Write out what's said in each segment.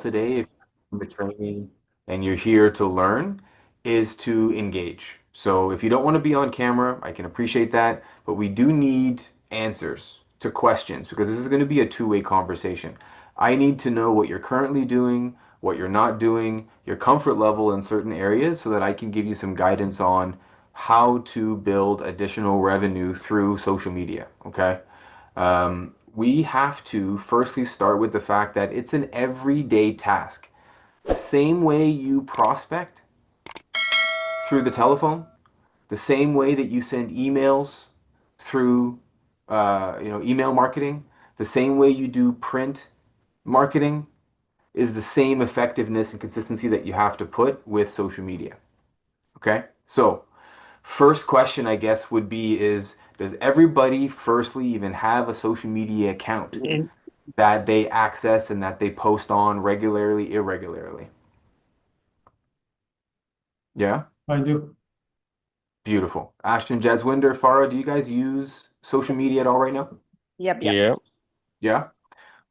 today, if you're in the training and you're here to learn, is to engage. So if you don't want to be on camera, I can appreciate that, but we do need answers to questions because this is going to be a two-way conversation. I need to know what you're currently doing, what you're not doing, your comfort level in certain areas so that I can give you some guidance on how to build additional revenue through social media. Okay. We have to firstly start with the fact that it's an everyday task. The same way you prospect through the telephone, the same way that you send emails through email marketing, the same way you do print marketing is the same effectiveness and consistency that you have to put with social media. Okay? So, first question I guess would be is does everybody firstly even have a social media account that they access and that they post on regularly, irregularly? Yeah? I do. Beautiful. Ashton, Jaswinder, Farah, do you guys use social media at all right now? Yep, yep. Yeah. Yeah?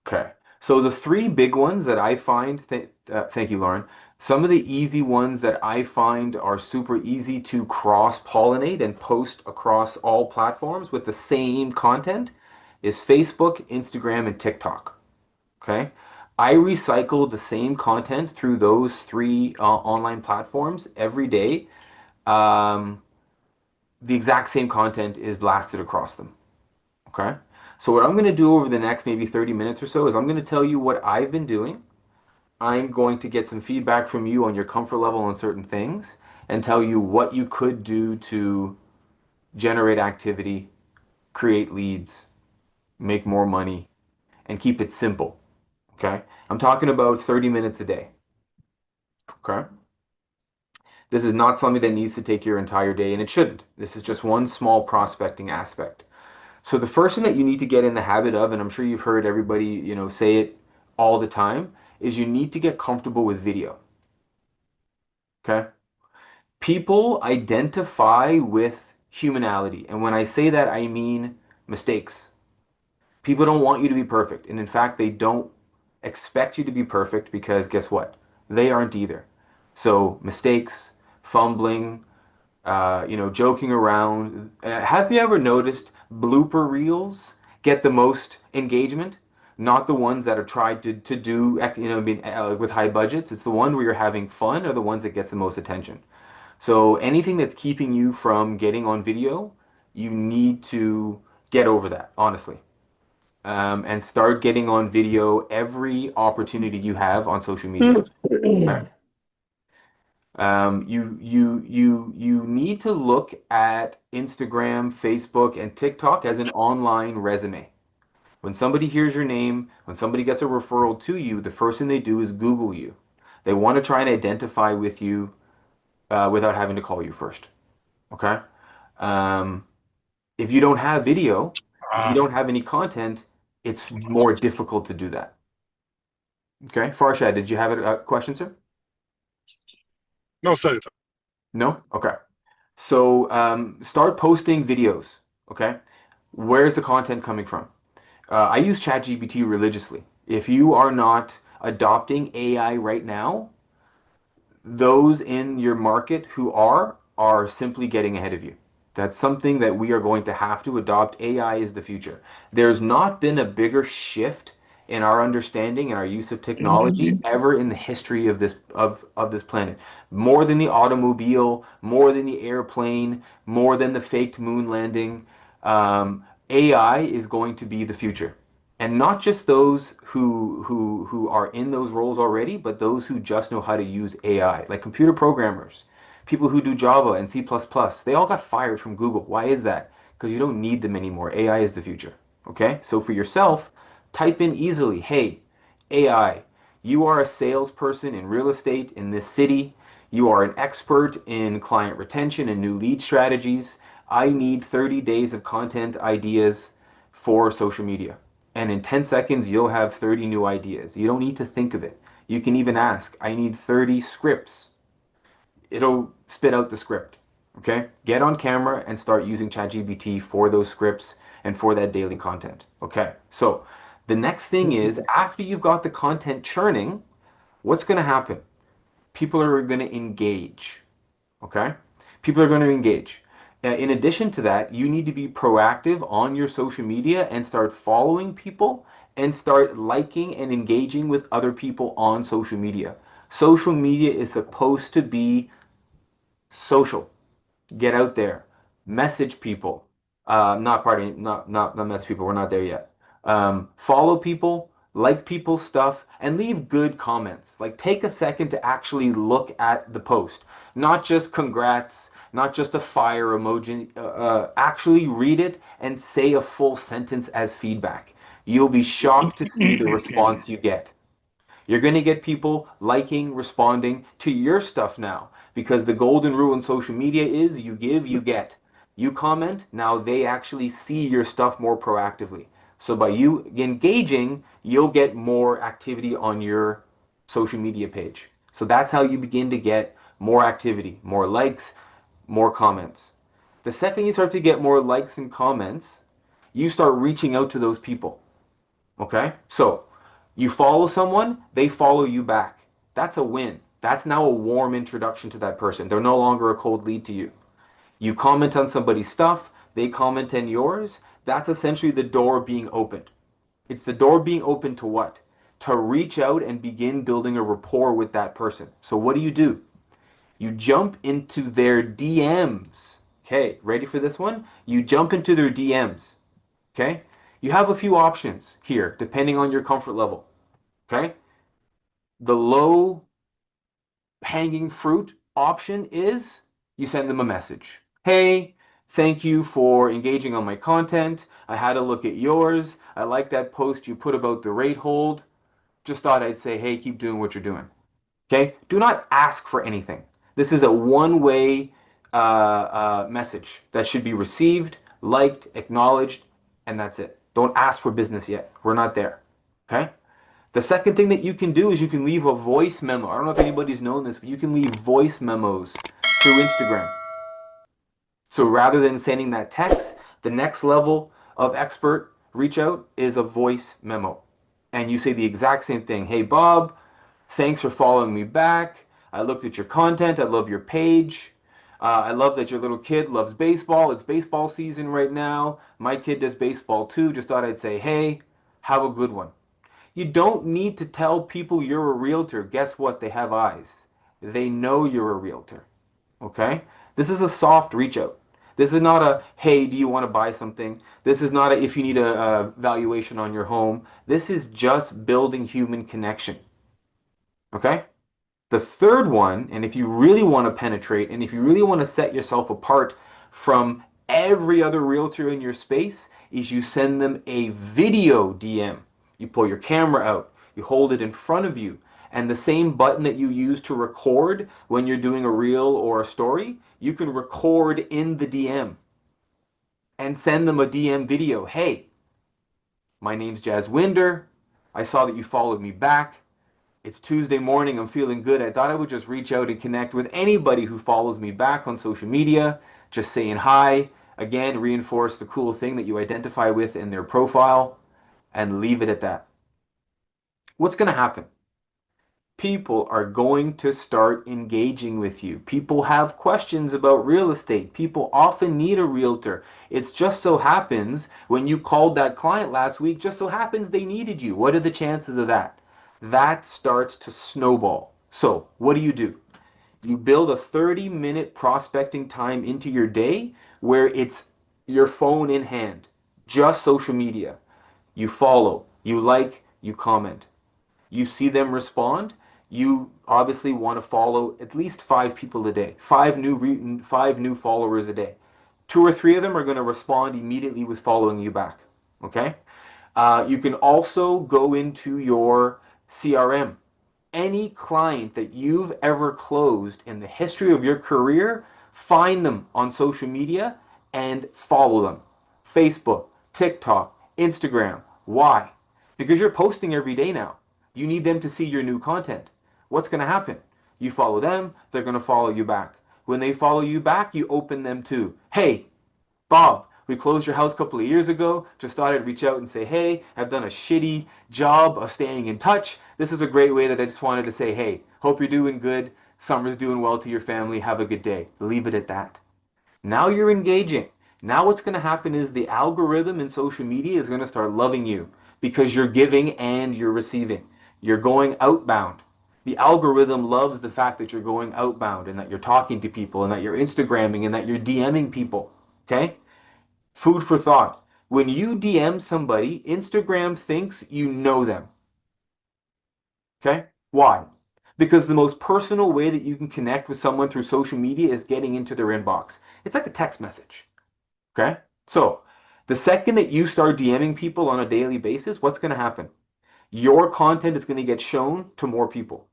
Okay. So the three big ones that I find, thank you, Lauren. Some of the easy ones that I find are super easy to cross-pollinate and post across all platforms with the same content is Facebook, Instagram, and TikTok. Okay. I recycle the same content through those three online platforms every day. Um, the exact same content is blasted across them. Okay. So what I'm going to do over the next maybe 30 minutes or so is I'm going to tell you what I've been doing. I'm going to get some feedback from you on your comfort level on certain things and tell you what you could do to generate activity, create leads, make more money, and keep it simple. Okay. I'm talking about 30 minutes a day. Okay. This is not something that needs to take your entire day, and it shouldn't. This is just one small prospecting aspect. So the first thing that you need to get in the habit of, and I'm sure you've heard everybody, say it all the time, is you need to get comfortable with video. Okay? People identify with humanality. And when I say that, I mean mistakes. People don't want you to be perfect. And in fact, they don't expect you to be perfect because guess what? They aren't either. So mistakes, fumbling, joking around. Have you ever noticed blooper reels get the most engagement? Not the ones that are tried to do, with high budgets. It's the one where you're having fun are the ones that gets the most attention. So anything that's keeping you from getting on video, you need to get over that, honestly, and start getting on video every opportunity you have on social media. Okay? You need to look at Instagram, Facebook, and TikTok as an online resume. When somebody hears your name, when somebody gets a referral to you, the first thing they do is Google you. They want to try and identify with you without having to call you first. Okay? Um, if you don't have video, if you don't have any content, it's more difficult to do that. Okay? Farshad, did you have a question, sir? No, sorry. No? Okay. So start posting videos. Okay. Where's the content coming from? I use ChatGPT religiously. If you are not adopting AI right now, those in your market who are simply getting ahead of you. That's something that we are going to have to adopt. AI is the future. There's not been a bigger shift in our understanding and our use of technology ever in the history of this planet. More than the automobile, more than the airplane, more than the faked moon landing. AI is going to be the future, and not just those who are in those roles already, but those who just know how to use AI, like computer programmers, people who do Java and C++. They all got fired from Google. Why is that? Because you don't need them anymore. AI is the future. Okay? So for yourself, type in easily, hey, AI, you are a salesperson in real estate in this city. You are an expert in client retention and new lead strategies. I need 30 days of content ideas for social media. And in 10 seconds, you'll have 30 new ideas. You don't need to think of it. You can even ask, I need 30 scripts. It'll spit out the script. Okay? Get on camera and start using ChatGPT for those scripts and for that daily content. Okay? So the next thing is after you've got the content churning, What's going to happen? People are going to engage. Okay? People are going to engage. In addition to that, you need to be proactive on your social media and start following people and start liking and engaging with other people on social media. Social media is supposed to be social. Get out there, message people. Not party, not message people. We're not there yet. Follow people, like people's stuff, and leave good comments. Like take a second to actually look at the post, not just congrats, not just a fire emoji. Actually read it and say a full sentence as feedback. You'll be shocked to see the response you get. You're going to get people liking, responding to your stuff now because the golden rule in social media is you give, you get. You comment, now they actually see your stuff more proactively. So by you engaging, you'll get more activity on your social media page. So that's how you begin to get more activity, more likes, more comments. The second you start to get more likes and comments, you start reaching out to those people. Okay? So you follow someone, they follow you back. That's a win. That's now a warm introduction to that person. They're no longer a cold lead to you. You comment on somebody's stuff, they comment on yours. That's essentially the door being opened. It's the door being open to what? To reach out and begin building a rapport with that person. So what do? You jump into their DMs. Okay, ready for this one? You jump into their DMs. Okay? You have a few options here, depending on your comfort level. Okay? The low hanging fruit option is you send them a message. Hey, thank you for engaging on my content. I had a look at yours. I like that post you put about the rate hold. Just thought I'd say, hey, keep doing what you're doing. Okay? Do not ask for anything. This is a one-way message that should be received, liked, acknowledged, and that's it. Don't ask for business yet. We're not there. Okay? The second thing that you can do is you can leave a voice memo. I don't know if anybody's known this, but you can leave voice memos through Instagram. So rather than sending that text, the next level of expert reach out is a voice memo. And you say the exact same thing. Hey, Bob, thanks for following me back. I looked at your content. I love your page. I love that your little kid loves baseball. It's baseball season right now. My kid does baseball too. Just thought I'd say, hey, have a good one. You don't need to tell people you're a realtor. Guess what? They have eyes. They know you're a realtor. Okay? This is a soft reach out. This is not a, hey, do you want to buy something? This is not a, if you need a valuation on your home. This is just building human connection. Okay? The third one, and if you really want to penetrate and if you really want to set yourself apart from every other realtor in your space, is you send them a video DM. You pull your camera out, you hold it in front of you, and the same button that you use to record when you're doing a reel or a story, you can record in the DM and send them a DM video. Hey, my name's Jazz Winder. I saw that you followed me back. It's Tuesday morning. I'm feeling good. I thought I would just reach out and connect with anybody who follows me back on social media, just saying hi. Again, reinforce the cool thing that you identify with in their profile and leave it at that. What's going to happen? People are going to start engaging with you. People have questions about real estate. People often need a realtor. It's just so happens when you called that client last week, just so happens they needed you. What are the chances of that? That starts to snowball. So, what do? You build a 30-minute prospecting time into your day where it's your phone in hand, just social media. You follow, you like, you comment. You see them respond, you obviously want to follow at least 5 people a day, five new followers a day. 2 or 3 of them are going to respond immediately with following you back. Okay. You can also go into your CRM. Any client that you've ever closed in the history of your career, find them on social media and follow them. Facebook, TikTok, Instagram. Why? Because you're posting every day now. You need them to see your new content. What's going to happen? You follow them, they're going to follow you back. When they follow you back, you open them to, hey, Bob, We closed your house a couple of years ago. Just thought I'd reach out and say, hey, I've done a shitty job of staying in touch. This is a great way that I just wanted to say, hey, hope you're doing good. Summer's doing well to your family. Have a good day. Leave it at that. Now you're engaging. Now what's going to happen is the algorithm in social media is going to start loving you because you're giving and you're receiving. You're going outbound. The algorithm loves the fact that you're going outbound and that you're talking to people and that you're Instagramming and that you're DMing people. Okay? Food for thought. When you DM somebody, Instagram thinks you know them. Okay? Why? Because the most personal way that you can connect with someone through social media is getting into their inbox. It's like a text message. Okay? So, the second that you start DMing people on a daily basis, what's going to happen? Your content is going to get shown to more people.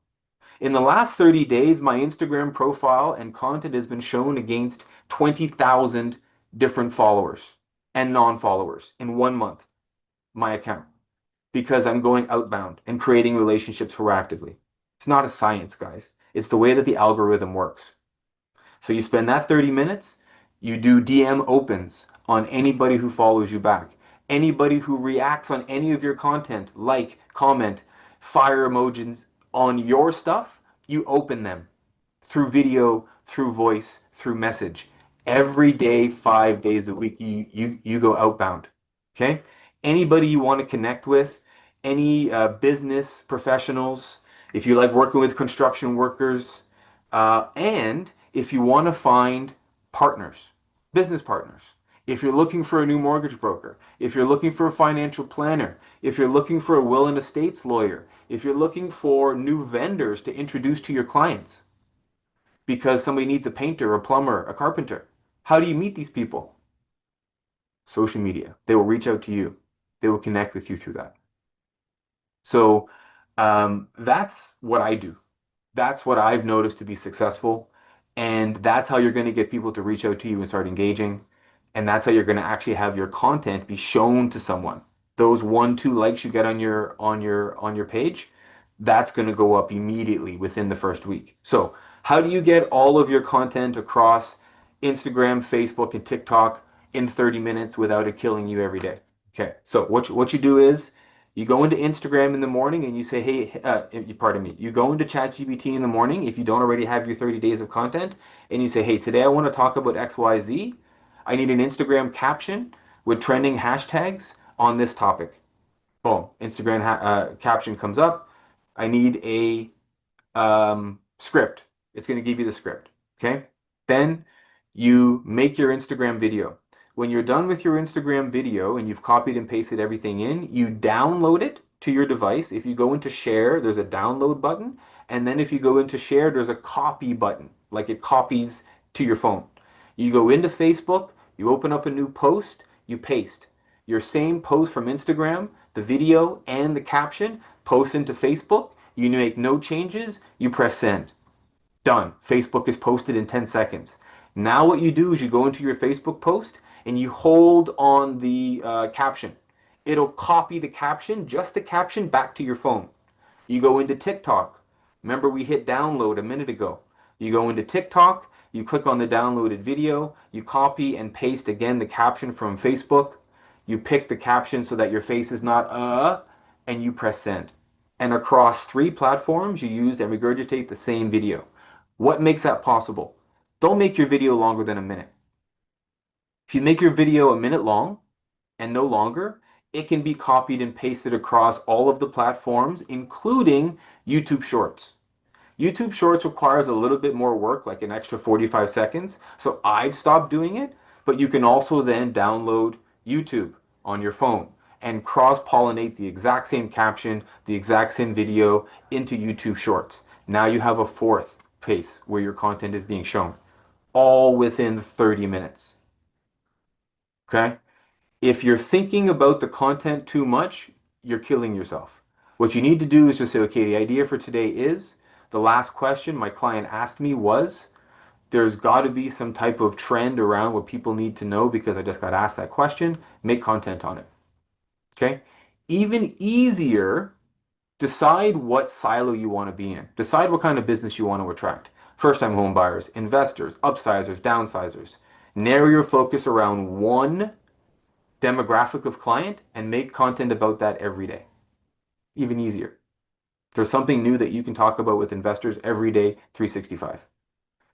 In the last 30 days, my Instagram profile and content has been shown against 20,000 different followers and non-followers in 1 month, my account, because I'm going outbound and creating relationships proactively. It's not a science, guys. It's the way that the algorithm works. So you spend that 30 minutes, you do DM opens on anybody who follows you back. Anybody who reacts on any of your content, like, comment, fire emojis on your stuff, you open them through video, through voice, through message. Every day, 5 days a week, you go outbound. Okay? Anybody you want to connect with, any business professionals, if you like working with construction workers, and if you want to find partners, business partners, if you're looking for a new mortgage broker, if you're looking for a financial planner, if you're looking for a will and estates lawyer, if you're looking for new vendors to introduce to your clients because somebody needs a painter, a plumber, a carpenter, how do you meet these people? Social media. They will reach out to you. They will connect with you through that. So that's what I do. That's what I've noticed to be successful. And that's how you're going to get people to reach out to you and start engaging. And that's how you're going to actually have your content be shown to someone. Those 1, 2 likes you get on your page, that's going to go up immediately within the first week. So how do you get all of your content across Instagram, Facebook, and TikTok in 30 minutes without it killing you every day? Okay, so what you do is you go into Instagram in the morning and you say, hey, pardon me, you go into ChatGPT in the morning if you don't already have your 30 days of content, and you say, hey, today I want to talk about XYZ. I need an Instagram caption with trending hashtags on this topic. Boom, Instagram caption comes up. I need a script. It's going to give you the script. Okay. Then you make your Instagram video. When you're done with your Instagram video and you've copied and pasted everything in, you download it to your device. If you go into share, there's a download button. And then if you go into share, there's a copy button, like it copies to your phone. You go into Facebook, you open up a new post, you paste your same post from Instagram, the video and the caption, post into Facebook. You make no changes, you press send. Done. Facebook is posted in 10 seconds. Now what you do is you go into your Facebook post and you hold on the caption. It'll copy the caption, just the caption, back to your phone. You go into TikTok. Remember we hit download a minute ago. You go into TikTok, you click on the downloaded video, you copy and paste again the caption from Facebook. You pick the caption so that your face is not and you press send. And across 3 platforms, you use and regurgitate the same video. What makes that possible? Don't make your video longer than a minute. If you make your video a minute long and no longer, it can be copied and pasted across all of the platforms, including YouTube Shorts. YouTube Shorts requires a little bit more work, like an extra 45 seconds, so I've stopped doing it, but you can also then download YouTube on your phone and cross-pollinate the exact same caption, the exact same video into YouTube Shorts. Now you have a fourth place where your content is being shown, all within 30 minutes. Okay? If you're thinking about the content too much, you're killing yourself. What you need to do is just say, okay, the idea for today is the last question my client asked me was, there's got to be some type of trend around what people need to know because I just got asked that question. Make content on it. Okay? Even easier, decide what silo you want to be in. Decide what kind of business you want to attract. First-time home buyers, investors, upsizers, downsizers. Narrow your focus around one demographic of client and make content about that every day. Even easier. There's something new that you can talk about with investors every day, 365.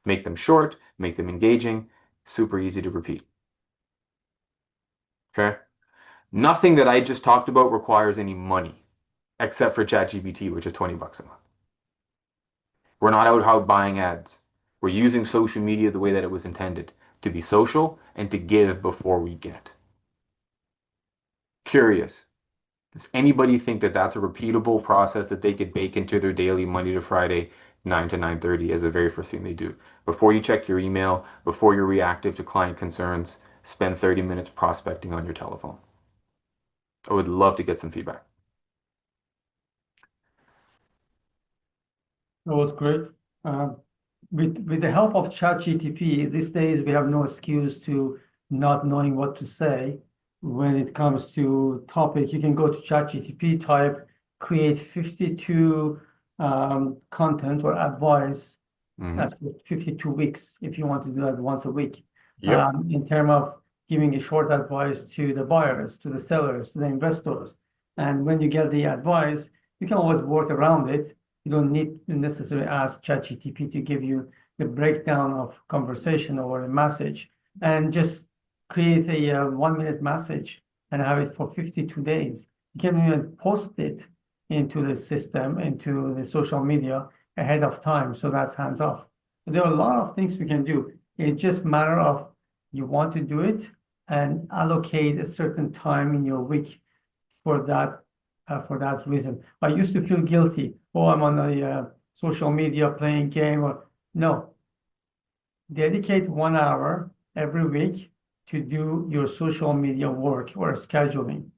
Make them short, make them engaging, super easy to repeat. Okay? Nothing that I just talked about requires any money except for ChatGPT, which is 20 bucks a month. We're not out buying ads. We're using social media the way that it was intended to be social and to give before we get. Curious. Does anybody think that that's a repeatable process that they could bake into their daily Monday to Friday, 9 to 9:30 as the very first thing they do? Before you check your email, before you're reactive to client concerns, spend 30 minutes prospecting on your telephone. I would love to get some feedback. That was great. Um, with the help of ChatGPT, these days we have no excuse to not knowing what to say when it comes to topic. You can go to ChatGPT, type, create 52 content or advice. Mm-hmm. That's for 52 weeks if you want to do that once a week. Yep. In terms of giving a short advice to the buyers, to the sellers, to the investors. And when you get the advice, you can always work around it. You don't need to necessarily ask ChatGPT to give you the breakdown of conversation or a message, and just create a 1 minute message and have it for 52 days. You can even post it into the system, into the social media ahead of time. So that's hands off. There are a lot of things we can do. It's just matter of you want to do it and allocate a certain time in your week for that reason. I used to feel guilty. Oh, I'm on a social media playing game. Or no, dedicate 1 hour every week to do your social media work or scheduling.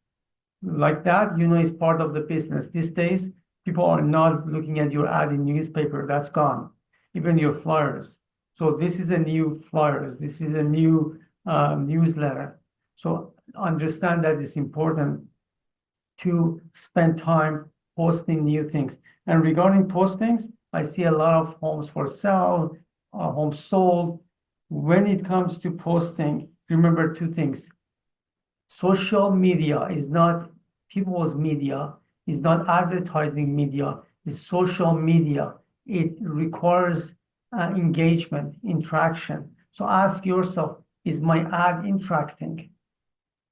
Like that, is part of the business. These days, people are not looking at your ad in newspaper. That's gone. Even your flyers. So this is a new flyers. This is a new newsletter. So understand that it's important to spend time posting new things. And regarding postings, I see a lot of homes for sale, homes sold. When it comes to posting, remember two things. Social media is not people's media, is not advertising media, it's social media. It requires engagement, interaction. So ask yourself, is my ad interacting?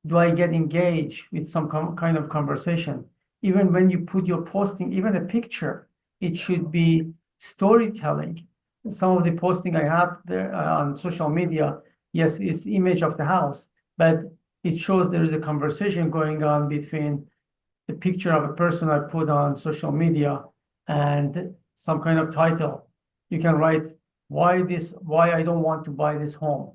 Do I get engaged with some kind of conversation? Even when you put your posting, even a picture, it should be storytelling. Some of the posting I have there on social media, yes, it's image of the house, but it shows there is a conversation going on between the picture of a person I put on social media and some kind of title. You can write why I don't want to buy this home,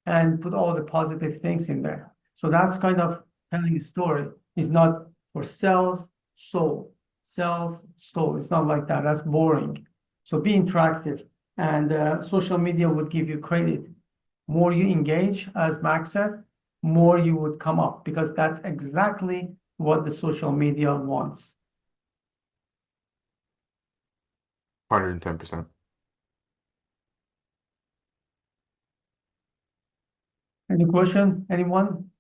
and put all the positive things in there. So that's kind of telling a story. It's not for sales, sold, sales, sold. It's not like that. That's boring. So be interactive, and social media would give you credit. More you engage, as Max said, more you would come up, because that's exactly what the social media wants. 110%. Any question? Anyone?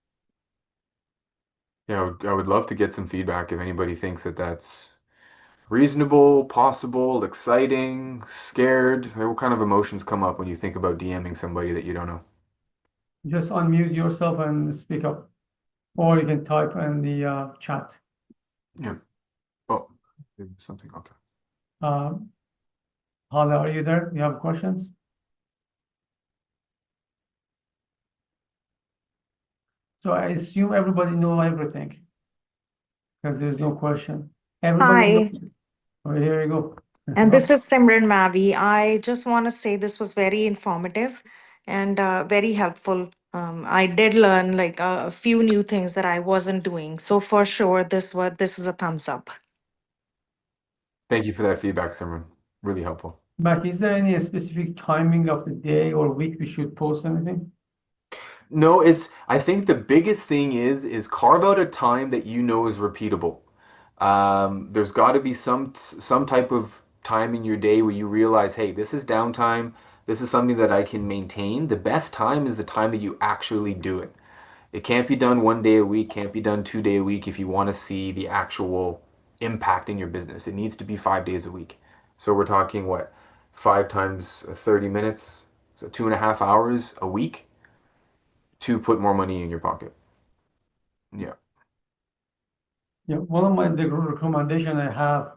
Yeah, I would love to get some feedback if anybody thinks that that's reasonable, possible, exciting, scared. What kind of emotions come up when you think about DMing somebody that you don't know? Just unmute yourself and speak up, or you can type in the chat. Yeah. Oh, something. Okay. Uh, Hala, are you there? You have questions? So I assume everybody know everything because there's no question. Everybody know. Hi, Oh, here you go. and this is Simran Mavi. I just want to say this was very informative and very helpful. I did learn like a few new things that I wasn't doing. So for sure, this is a thumbs up. Thank you for that feedback, Simran. Really helpful. Mac, is there any specific timing of the day or week we should post anything? No, I think the biggest thing is carve out a time that you know is repeatable. There's got to be some type of time in your day where you realize, hey, this is downtime. This is something that I can maintain. The best time is the time that you actually do it. It can't be done 1 day a week, can't be done 2 day a week if you want to see the actual impact in your business. It needs to be 5 days a week. So we're talking what, 5 times 30 minutes, so 2.5 hours a week to put more money in your pocket. Yeah. Yeah, one of the recommendation I have,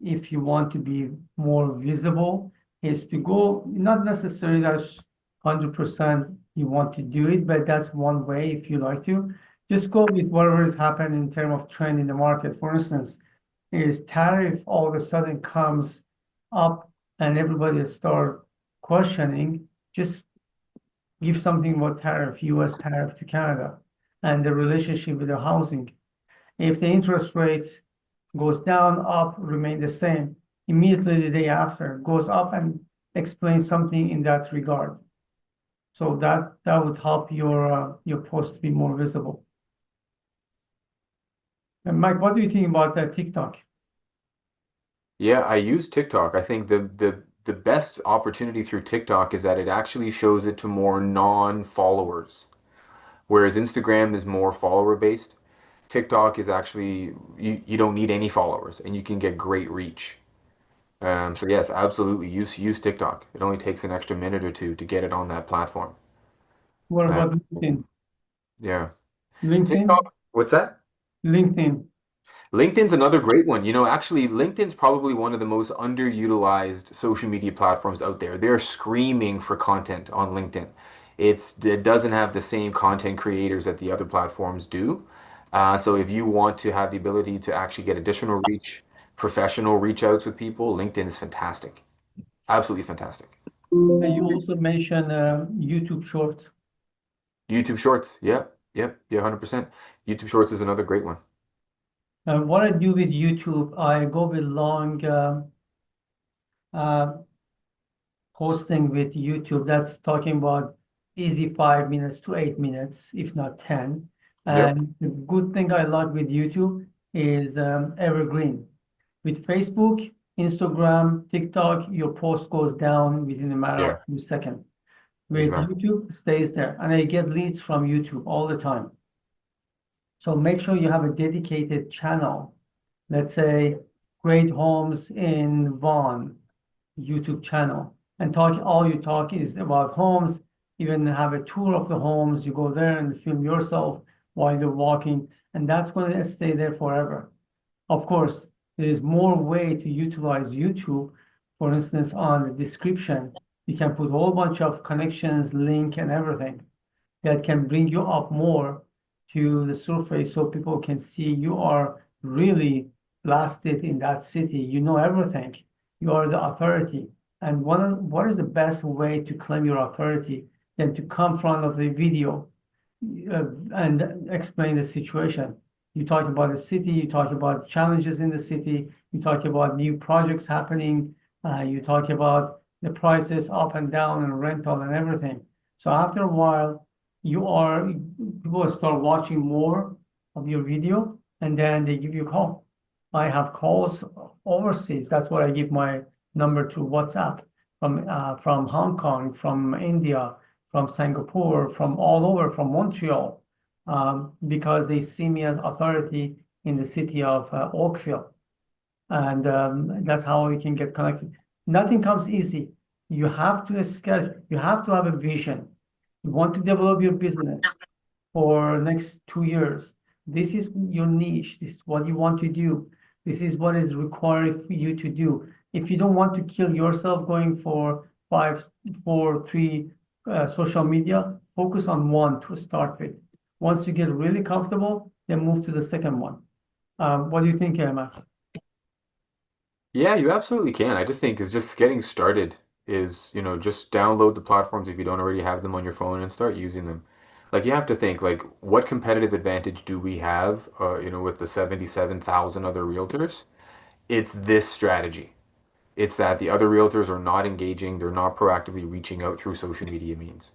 if you want to be more visible, is to go, not necessarily that's 100% you want to do it, but that's one way if you like to. Just go with whatever is happening in terms of trend in the market. For instance, is tariff all of a sudden comes up and everybody start questioning, just give something about tariff, US tariff to Canada, and the relationship with the housing. If the interest rate goes down, up, remain the same, immediately the day after goes up and explain something in that regard. So that would help your post to be more visible. And Mike, what do you think about that TikTok? Yeah, I use TikTok. I think the best opportunity through TikTok is that it actually shows it to more non-followers, whereas Instagram is more follower based. TikTok is actually you don't need any followers and you can get great reach. So yes, absolutely use TikTok. It only takes an extra minute or two to get it on that platform. What Uh, about LinkedIn? yeah. LinkedIn? TikTok, what's that? LinkedIn. LinkedIn's another great one. Actually, LinkedIn's probably one of the most underutilized social media platforms out there. They're screaming for content on LinkedIn. It doesn't have the same content creators that the other platforms do. So if you want to have the ability to actually get additional reach, professional reach outs with people, LinkedIn is fantastic. Absolutely fantastic. And you also mentioned YouTube Short. YouTube Shorts. Yep, yeah, 100%. YouTube Shorts is another great one. What I do with YouTube, I go with long uh, posting with YouTube. That's talking about easy 5 minutes to 8 minutes, if not 10. Yep. And the good thing I like with YouTube is evergreen. With Facebook, Instagram, TikTok, your post goes down within a matter of Yeah, 2 seconds. With exactly. YouTube, stays there. And I get leads from YouTube all the time. So make sure you have a dedicated channel. Let's say Great Homes in Vaughan YouTube channel, and all you talk is about homes. Even have a tour of the homes. You go there and film yourself while you're walking, and that's going to stay there forever. Of course, there is more way to utilize YouTube. For instance, on the description, you can put a whole bunch of connections, link, and everything that can bring you up more to the surface so people can see you are really lasted in that city. You know everything. You are the authority. And what is the best way to claim your authority than to come in front of the video and explain the situation? You talk about the city, you talk about challenges in the city, you talk about new projects happening, you talk about the prices up and down and rental and everything. So after a while, people start watching more of your video and then they give you a call. I have calls overseas. That's what I give my number to WhatsApp from Hong Kong, from India, from Singapore, from all over, from Montreal, because they see me as authority in the city of Oakville. And that's how we can get connected. Nothing comes easy. You have to schedule, you have to have a vision. You want to develop your business for next 2 years. This is your niche. This is what you want to do. This is what is required for you to do. If you don't want to kill yourself going for 5, 4, 3 social media, focus on one to start with. Once you get really comfortable, then move to the second one. What do you think, Mac? Yeah, you absolutely can. I just think is just getting started is, just download the platforms if you don't already have them on your phone and start using them. Like you have to think like what competitive advantage do we have, with the 77,000 other realtors? It's this strategy. It's that the other realtors are not engaging, they're not proactively reaching out through social media means.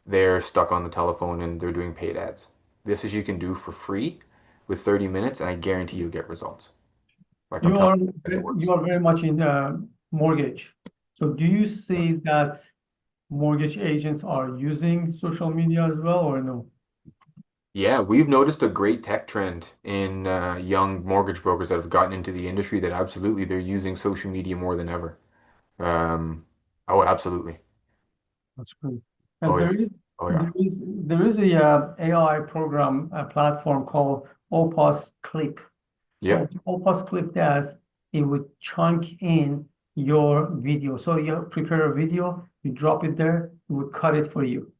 They're stuck on the telephone and they're doing paid ads. This is you can do for free with 30 minutes and I guarantee you'll get results. Like I'm You telling are you guys, it works. you are very much in mortgage. So do you see that mortgage agents are using social media as well or no? Yeah, we've noticed a great tech trend in young mortgage brokers that have gotten into the industry that absolutely they're using social media more than ever. Um, oh, absolutely. That's great. Oh And yeah. Oh yeah. there is a AI program, a platform called Opus Clip. So Yep. what Opus Clip does, it would chunk in your video. So you prepare a video, you drop it there, it would cut it for you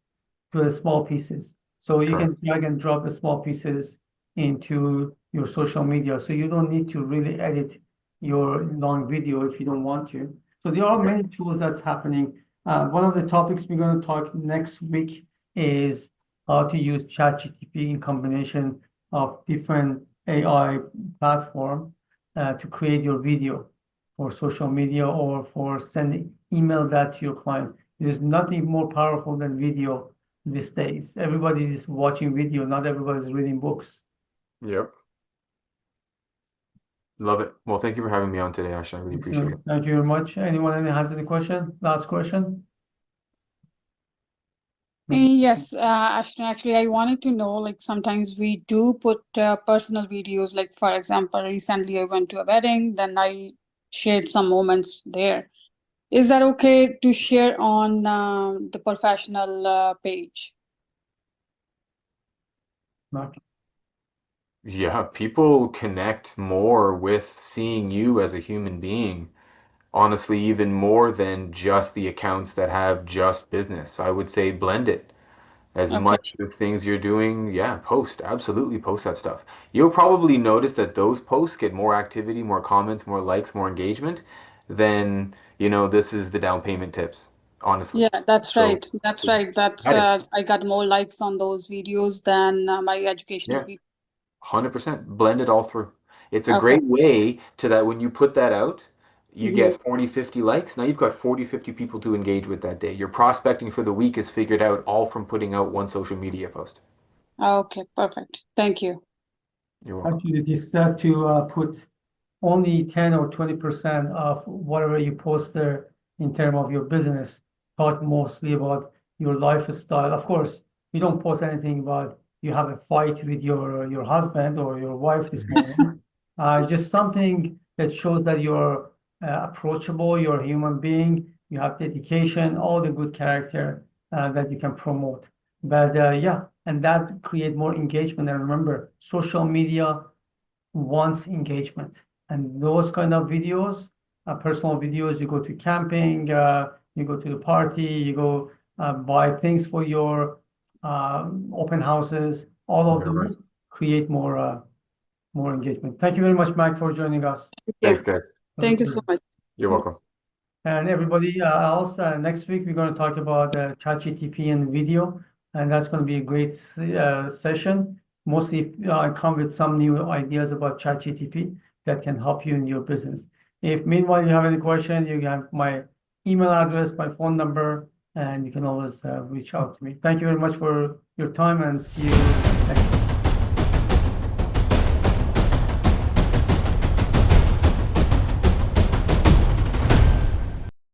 to the small pieces. So you Correct. can drag and drop the small pieces into your social media. So you don't need to really edit your long video if you don't want to. So there are Yep. many tools that's happening. One of the topics we're going to talk next week is how to use ChatGPT in combination of different AI platform to create your video for social media or for sending email that to your client. There's nothing more powerful than video these days. Everybody is watching video, not everybody's reading books. Yep. Love it. Well, thank you for having me on today, Ash. I really appreciate it. Excellent. Thank you very much. Anyone has any question? Last question? Yes, Ashton, actually, I wanted to know, like, sometimes we do put personal videos, like, for example, recently I went to a wedding, then I shared some moments there. Is that okay to share on the professional page? Mark? Yeah, people connect more with seeing you as a human being. Honestly, even more than just the accounts that have just business. I would say blend it. As Okay. much of things you're doing, yeah, post, absolutely post that stuff. You'll probably notice that those posts get more activity, more comments, more likes, more engagement than, this is the down payment tips, honestly. Yeah, that's So, right. That's so right. That's add it. I got more likes on those videos than my educational Yeah, video. 100%. Blend it all through. It's a Okay. great way to that when you put that out, you Mm-hmm. get 40, 50 likes. Now you've got 40, 50 people to engage with that day. Your prospecting for the week is figured out all from putting out one social media post. Okay, perfect. Thank you. You're welcome. Actually, it is set to put only 10 or 20% of whatever you post there in terms of your business. Talk mostly about your lifestyle. Of course, you don't post anything about you have a fight with your husband or your wife this morning. Just something that shows that you're approachable, you're a human being, you have dedication, all the good character that you can promote. But yeah, and that create more engagement. And remember, social media wants engagement. And those kind of videos, personal videos, you go to camping, you go to the party, you go buy things for your open houses, all of You're right. those create more engagement. Thank you very much, Mike, for joining us. Thank Thanks, you. guys. Thank you so much. You're welcome. And everybody else, next week we're going to talk about ChatGPT and video, and that's going to be a great session. Mostly come with some new ideas about ChatGPT that can help you in your business. If meanwhile you have any question, you have my email address, my phone number, and you can always reach out to me. Thank you very much for your time and see you next week.